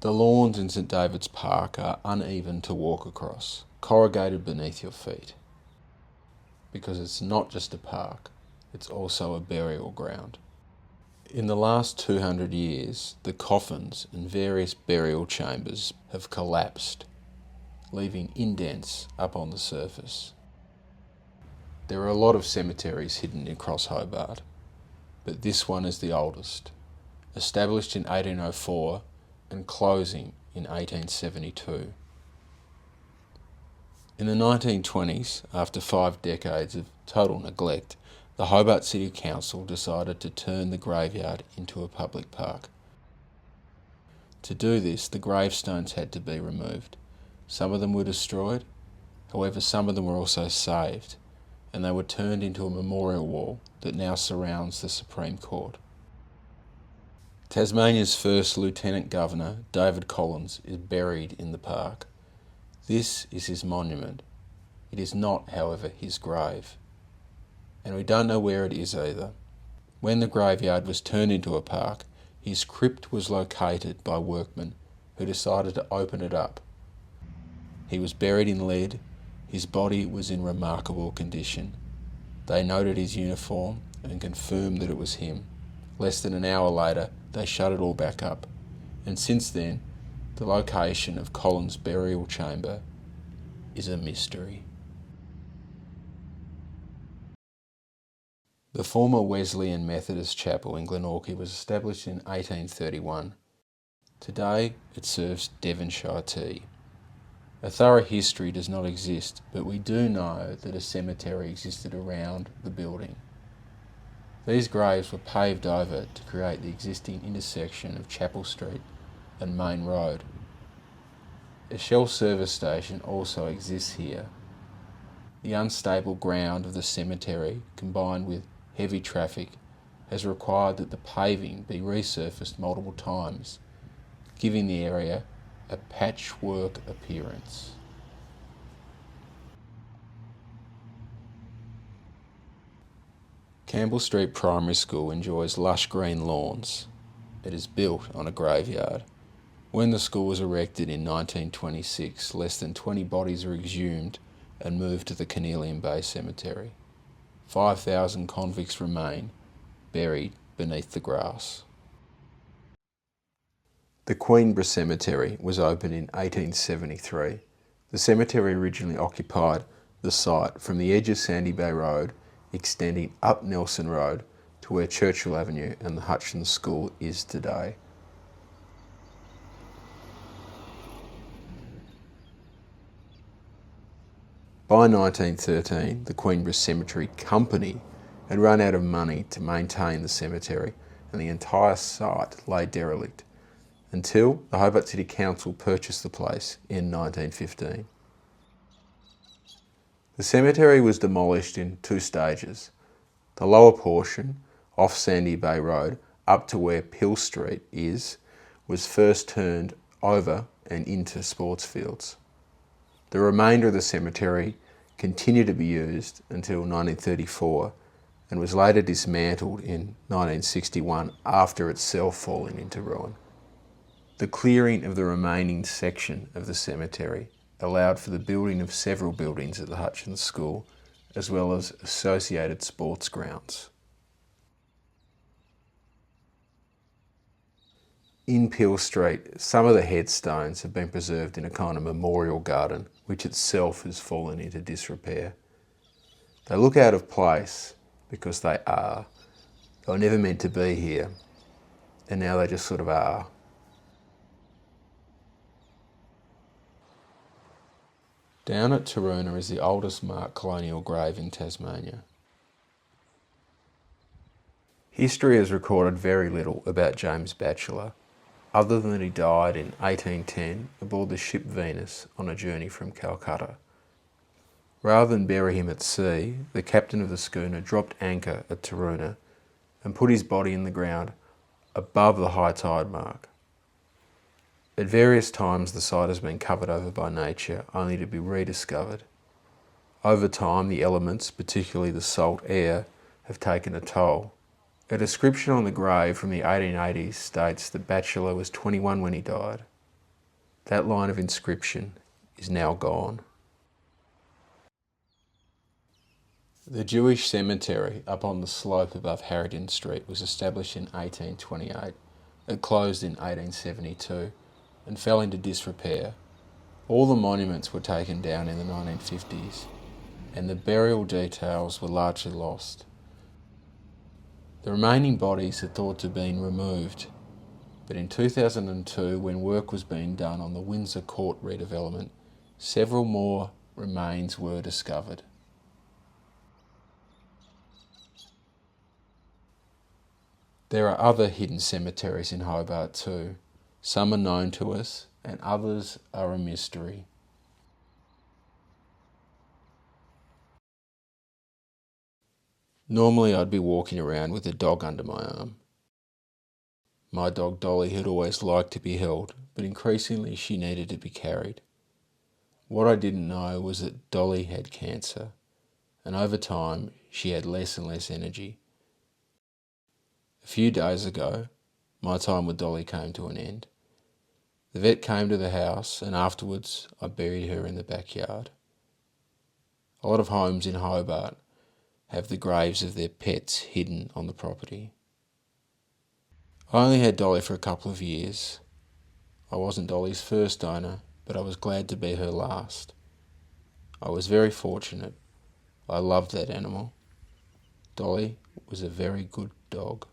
The lawns in St David's Park are uneven to walk across, corrugated beneath your feet. Because it's not just a park, it's also a burial ground. In the last 200 years, the coffins and various burial chambers have collapsed, leaving indents up on the surface. There are a lot of cemeteries hidden across Hobart, but this one is the oldest, established in 1804 and closing in 1872. In the 1920s, after 5 decades of total neglect, the Hobart City Council decided to turn the graveyard into a public park. To do this, the gravestones had to be removed. Some of them were destroyed, however some of them were also saved, and they were turned into a memorial wall that now surrounds the Supreme Court. Tasmania's first Lieutenant Governor, David Collins, is buried in the park. This is his monument. It is not, however, his grave. And we don't know where it is either. When the graveyard was turned into a park, his crypt was located by workmen who decided to open it up. He was buried in lead. His body was in remarkable condition. They noted his uniform and confirmed that it was him. Less than an hour later, they shut it all back up. And since then, the location of Collins' burial chamber is a mystery. The former Wesleyan Methodist Chapel in Glenorchy was established in 1831. Today, it serves Devonshire tea. A thorough history does not exist, but we do know that a cemetery existed around the building. These graves were paved over to create the existing intersection of Chapel Street and Main Road. A Shell service station also exists here. The unstable ground of the cemetery, combined with heavy traffic, has required that the paving be resurfaced multiple times, giving the area a patchwork appearance. Campbell Street Primary School enjoys lush green lawns. It is built on a graveyard. When the school was erected in 1926, less than 20 bodies were exhumed and moved to the Cornelian Bay Cemetery. 5,000 convicts remain buried beneath the grass. The Queensbrae Cemetery was opened in 1873. The cemetery originally occupied the site from the edge of Sandy Bay Road, extending up Nelson Road to where Churchill Avenue and the Hutchins School is today. By 1913, the Queensbrae Cemetery Company had run out of money to maintain the cemetery, and the entire site lay derelict until the Hobart City Council purchased the place in 1915. The cemetery was demolished in 2 stages. The lower portion, off Sandy Bay Road, up to where Pill Street is, was first turned over and into sports fields. The remainder of the cemetery continued to be used until 1934 and was later dismantled in 1961 after itself falling into ruin. The clearing of the remaining section of the cemetery allowed for the building of several buildings at the Hutchins School, as well as associated sports grounds. In Peel Street, some of the headstones have been preserved in a kind of memorial garden, which itself has fallen into disrepair. They look out of place because they are. They were never meant to be here, and now they just sort of are. Down at Tirona is the oldest marked colonial grave in Tasmania. History has recorded very little about James Batchelor, other than that he died in 1810 aboard the ship Venus on a journey from Calcutta. Rather than bury him at sea, the captain of the schooner dropped anchor at Tirona and put his body in the ground above the high tide mark. At various times the site has been covered over by nature, only to be rediscovered. Over time, the elements, particularly the salt air, have taken a toll. A description on the grave from the 1880s states that Batchelor was 21 when he died. That line of inscription is now gone. The Jewish cemetery up on the slope above Harrington Street was established in 1828. It closed in 1872 and fell into disrepair. All the monuments were taken down in the 1950s, and the burial details were largely lost. The remaining bodies are thought to have been removed, but in 2002, when work was being done on the Windsor Court redevelopment, several more remains were discovered. There are other hidden cemeteries in Hobart too. Some are known to us and others are a mystery. Normally I'd be walking around with a dog under my arm. My dog Dolly had always liked to be held, but increasingly she needed to be carried. What I didn't know was that Dolly had cancer, and over time she had less and less energy. A few days ago, my time with Dolly came to an end. The vet came to the house and afterwards I buried her in the backyard. A lot of homes in Hobart have the graves of their pets hidden on the property. I only had Dolly for a couple of years. I wasn't Dolly's first owner, but I was glad to be her last. I was very fortunate. I loved that animal. Dolly was a very good dog.